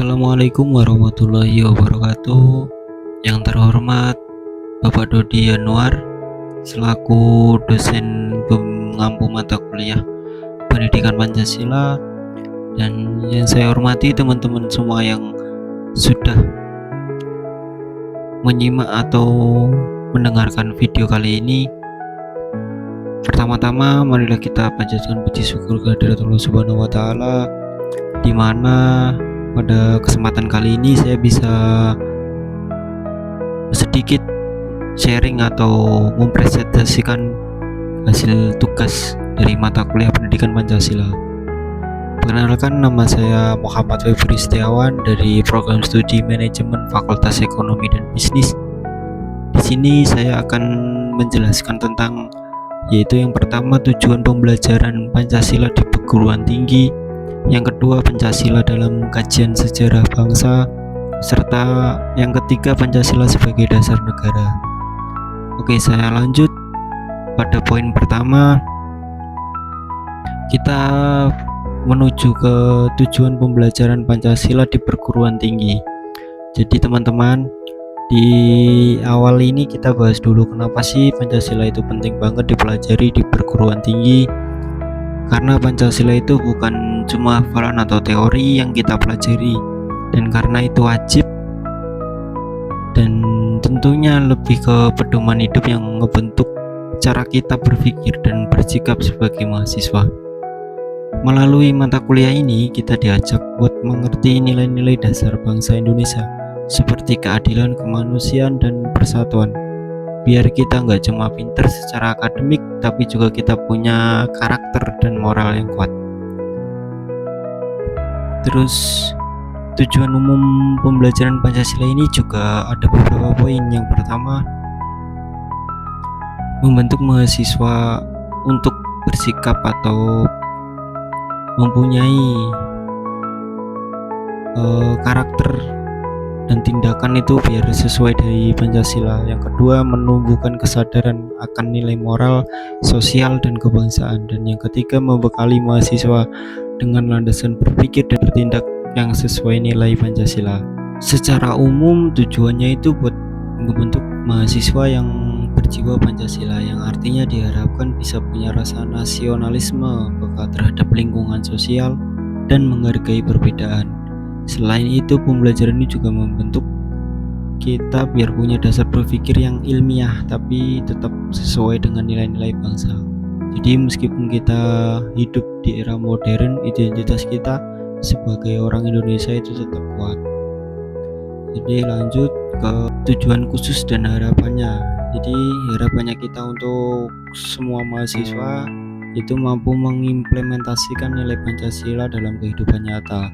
Assalamualaikum warahmatullahi wabarakatuh. Yang terhormat Bapak Dodi Yanuar selaku dosen pengampu mata kuliah Pendidikan Pancasila, dan yang saya hormati teman-teman semua yang sudah menyimak atau mendengarkan video kali ini. Pertama-tama marilah kita panjatkan puji syukur kehadirat Allah Subhanahu wa taala, di mana pada kesempatan kali ini saya bisa sedikit sharing atau mempresentasikan hasil tugas dari mata kuliah Pendidikan Pancasila. Perkenalkan, nama saya Muhammad Febri Setiawan dari Program Studi Manajemen Fakultas Ekonomi dan Bisnis. Di sini saya akan menjelaskan tentang, yaitu yang pertama, tujuan pembelajaran Pancasila di perguruan tinggi, yang kedua Pancasila dalam kajian sejarah bangsa, serta yang ketiga Pancasila sebagai dasar negara. Oke, saya lanjut pada poin pertama. Kita menuju ke tujuan pembelajaran Pancasila di perguruan tinggi. Jadi teman-teman, di awal ini kita bahas dulu kenapa sih Pancasila itu penting banget dipelajari di perguruan tinggi. Karena Pancasila itu bukan cuma hafalan atau teori yang kita pelajari, dan karena itu wajib dan tentunya lebih ke pedoman hidup yang ngebentuk cara kita berpikir dan bersikap sebagai mahasiswa. Melalui mata kuliah ini kita diajak buat mengerti nilai-nilai dasar bangsa Indonesia seperti keadilan, kemanusiaan, dan persatuan. Biar kita nggak cuma pinter secara akademik, tapi juga kita punya karakter dan moral yang kuat. Terus tujuan umum pembelajaran Pancasila ini juga ada beberapa poin. Yang pertama, membentuk mahasiswa untuk bersikap atau mempunyai karakter dan tindakan itu biar sesuai dari Pancasila. Yang kedua, menumbuhkan kesadaran akan nilai moral, sosial, dan kebangsaan. Dan yang ketiga, membekali mahasiswa dengan landasan berpikir dan bertindak yang sesuai nilai Pancasila. Secara umum tujuannya itu buat membentuk mahasiswa yang berjiwa Pancasila, yang artinya diharapkan bisa punya rasa nasionalisme, peka terhadap lingkungan sosial, dan menghargai perbedaan. Selain itu, pembelajaran ini juga membentuk kita biar punya dasar berpikir yang ilmiah tapi tetap sesuai dengan nilai-nilai bangsa. Jadi meskipun kita hidup di era modern, identitas kita sebagai orang Indonesia itu tetap kuat. Jadi lanjut ke tujuan khusus dan harapannya. Jadi harapannya kita untuk semua mahasiswa itu mampu mengimplementasikan nilai Pancasila dalam kehidupan nyata.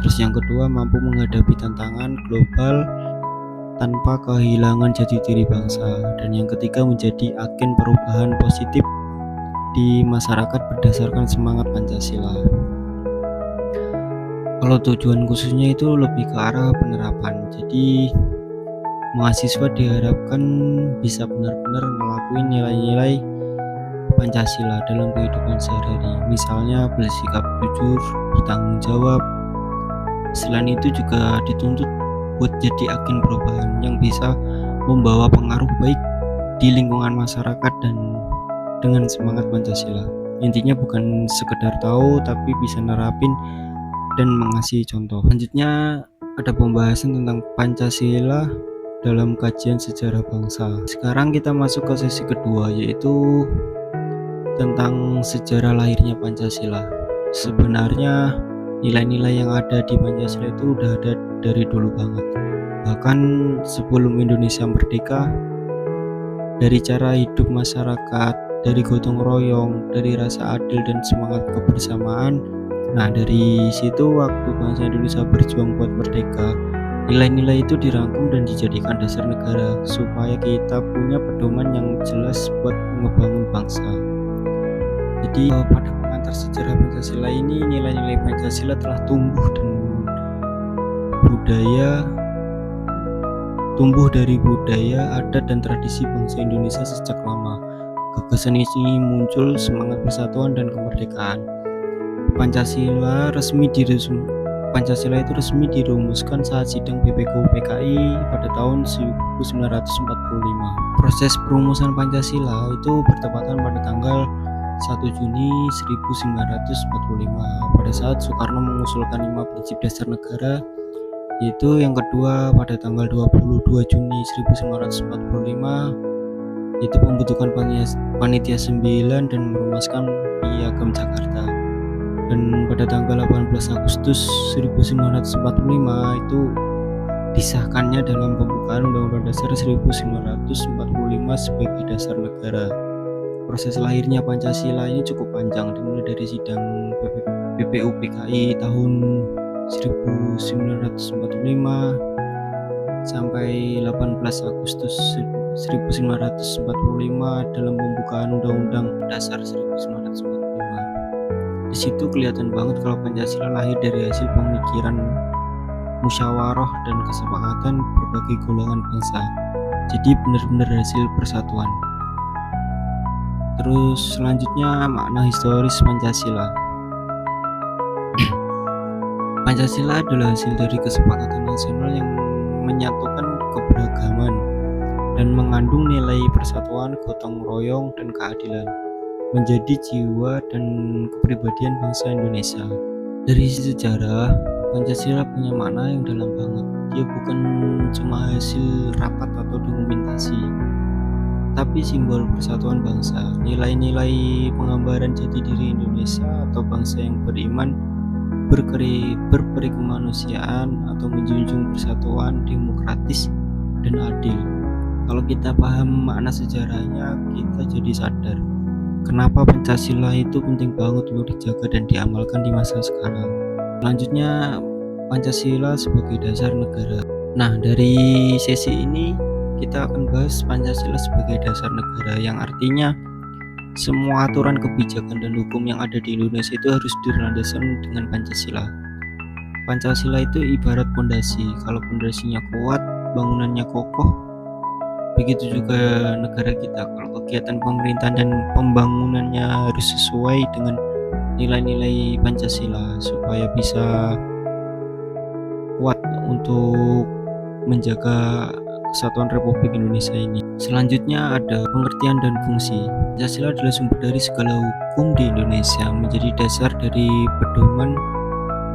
Terus yang kedua, mampu menghadapi tantangan global tanpa kehilangan jati diri bangsa. Dan yang ketiga, menjadi agen perubahan positif di masyarakat berdasarkan semangat Pancasila. Kalau tujuan khususnya itu lebih ke arah penerapan. Jadi mahasiswa diharapkan bisa benar-benar ngelakuin nilai-nilai Pancasila dalam kehidupan sehari-hari. Misalnya bersikap jujur, bertanggung jawab. Selain itu juga dituntut buat jadi agen perubahan yang bisa membawa pengaruh baik di lingkungan masyarakat dan dengan semangat Pancasila. Intinya bukan sekedar tahu tapi bisa nerapin dan mengasihi contoh. Selanjutnya ada pembahasan tentang Pancasila dalam kajian sejarah bangsa. Sekarang kita masuk ke sesi kedua, yaitu tentang sejarah lahirnya Pancasila. Sebenarnya nilai-nilai yang ada di Pancasila itu udah ada dari dulu banget. Bahkan sebelum Indonesia merdeka, dari cara hidup masyarakat, dari gotong royong, dari rasa adil dan semangat kebersamaan. Nah, dari situ waktu bangsa Indonesia berjuang buat merdeka, nilai-nilai itu dirangkum dan dijadikan dasar negara supaya kita punya pedoman yang jelas buat ngebangun bangsa. Jadi pada pengantar sejarah Pancasila ini, nilai-nilai Pancasila telah tumbuh dari budaya, adat, dan tradisi bangsa Indonesia sejak lama. Gagasan ini muncul semangat persatuan dan kemerdekaan. Pancasila Pancasila itu resmi dirumuskan saat sidang BPK UPKI pada tahun 1945. Proses perumusan Pancasila itu bertepatan pada tanggal 1 Juni 1945 pada saat Soekarno mengusulkan 5 prinsip dasar negara, yaitu yang kedua pada tanggal 22 Juni 1945 yaitu pembentukan panitia 9 dan merumuskan Piagam Jakarta, dan pada tanggal 18 Agustus 1945 itu disahkannya dalam pembukaan Undang-Undang Dasar 1945 sebagai dasar negara. Proses lahirnya Pancasila ini cukup panjang, dimulai dari sidang BPUPKI tahun 1945 sampai 18 Agustus 1945 dalam pembukaan Undang-Undang Dasar 1945. Di situ kelihatan banget kalau Pancasila lahir dari hasil pemikiran, musyawarah dan kesepakatan berbagai golongan bangsa. Jadi benar-benar hasil persatuan. Terus selanjutnya makna historis Pancasila. Pancasila adalah hasil dari kesepakatan nasional yang menyatukan keberagaman dan mengandung nilai persatuan, gotong royong, dan keadilan menjadi jiwa dan kepribadian bangsa Indonesia. Dari sisi sejarah, Pancasila punya makna yang dalam banget. Dia bukan cuma hasil rapat atau dokumentasi, tapi simbol persatuan bangsa, nilai-nilai penggambaran jati diri Indonesia atau bangsa yang beriman, berperi kemanusiaan atau menjunjung persatuan, demokratis, dan adil. Kalau kita paham makna sejarahnya, kita jadi sadar kenapa Pancasila itu penting banget untuk dijaga dan diamalkan di masa sekarang. Selanjutnya, Pancasila sebagai dasar negara. Nah, dari sesi ini kita akan bahas Pancasila sebagai dasar negara, yang artinya semua aturan, kebijakan, dan hukum yang ada di Indonesia itu harus dilandaskan dengan Pancasila. Pancasila itu ibarat pondasi. Kalau pondasinya kuat, bangunannya kokoh. Begitu juga negara kita. Kalau kegiatan pemerintahan dan pembangunannya harus sesuai dengan nilai-nilai Pancasila supaya bisa kuat untuk menjaga kesatuan Republik Indonesia ini. Selanjutnya ada pengertian dan fungsi. Pancasila adalah sumber dari segala hukum di Indonesia, menjadi dasar dari pedoman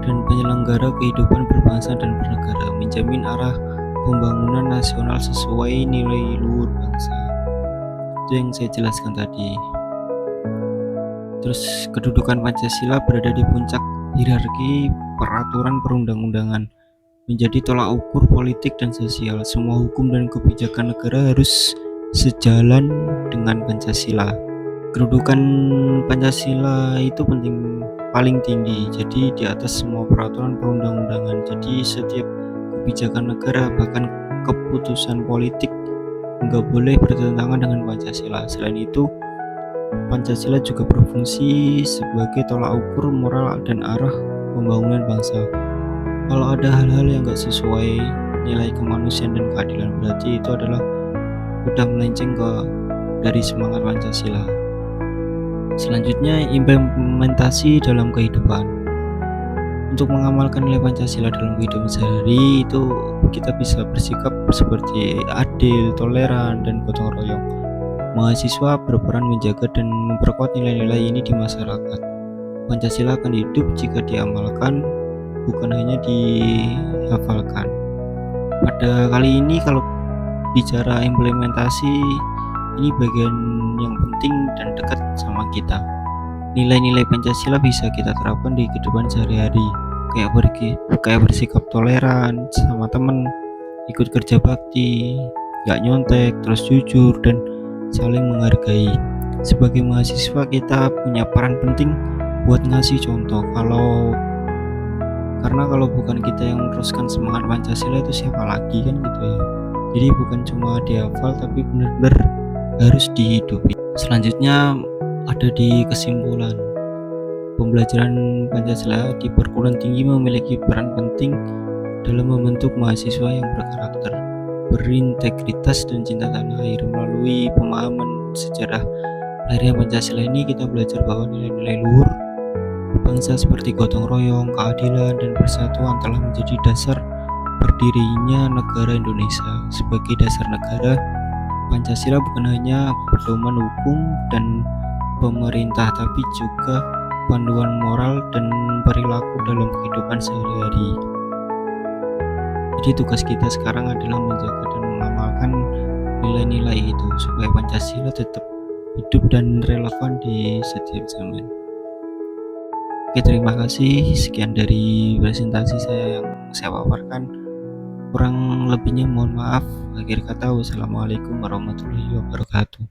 dan penyelenggara kehidupan berbangsa dan bernegara, menjamin arah pembangunan nasional sesuai nilai luhur bangsa. Itu yang saya jelaskan tadi. Terus kedudukan Pancasila berada di puncak hierarki peraturan perundang-undangan, menjadi tolak ukur politik dan sosial. Semua hukum dan kebijakan negara harus sejalan dengan Pancasila. Kedudukan Pancasila itu paling tinggi, jadi di atas semua peraturan perundang-undangan. Jadi setiap kebijakan negara, bahkan keputusan politik, nggak boleh bertentangan dengan Pancasila. Selain itu, Pancasila juga berfungsi sebagai tolak ukur moral dan arah pembangunan bangsa. Kalau ada hal-hal yang nggak sesuai nilai kemanusiaan dan keadilan, berarti itu adalah udah melenceng dari semangat Pancasila. Selanjutnya, implementasi dalam kehidupan. Untuk mengamalkan nilai Pancasila dalam kehidupan sehari itu kita bisa bersikap seperti adil, toleran, dan gotong royong. Mahasiswa berperan menjaga dan memperkuat nilai-nilai ini di masyarakat. Pancasila akan hidup jika diamalkan, bukan hanya dihafalkan. Pada kali ini kalau bicara implementasi, ini bagian yang penting dan dekat sama kita. Nilai-nilai Pancasila bisa kita terapkan di kehidupan sehari-hari, kayak bersikap toleran sama temen, ikut kerja bakti, gak nyontek, terus jujur, dan saling menghargai. Sebagai mahasiswa kita punya peran penting buat ngasih contoh. Karena kalau bukan kita yang meneruskan semangat Pancasila, itu siapa lagi kan gitu ya. Jadi bukan cuma dihafal tapi benar-benar harus dihidupi. Selanjutnya ada di kesimpulan. Pembelajaran Pancasila di perguruan tinggi memiliki peran penting dalam membentuk mahasiswa yang berkarakter, berintegritas, dan cinta tanah air. Melalui pemahaman sejarah lahirnya Pancasila ini, kita belajar bahwa nilai-nilai luhur bangsa seperti gotong royong, keadilan, dan persatuan telah menjadi dasar berdirinya negara Indonesia. Sebagai dasar negara, Pancasila bukan hanya pedoman hukum dan pemerintah, tapi juga panduan moral dan perilaku dalam kehidupan sehari-hari. Jadi tugas kita sekarang adalah menjaga dan mengamalkan nilai-nilai itu supaya Pancasila tetap hidup dan relevan di setiap zaman. Oke, terima kasih. Sekian dari presentasi saya yang saya paparkan. Kurang lebihnya mohon maaf. Akhir kata, wassalamualaikum warahmatullahi wabarakatuh.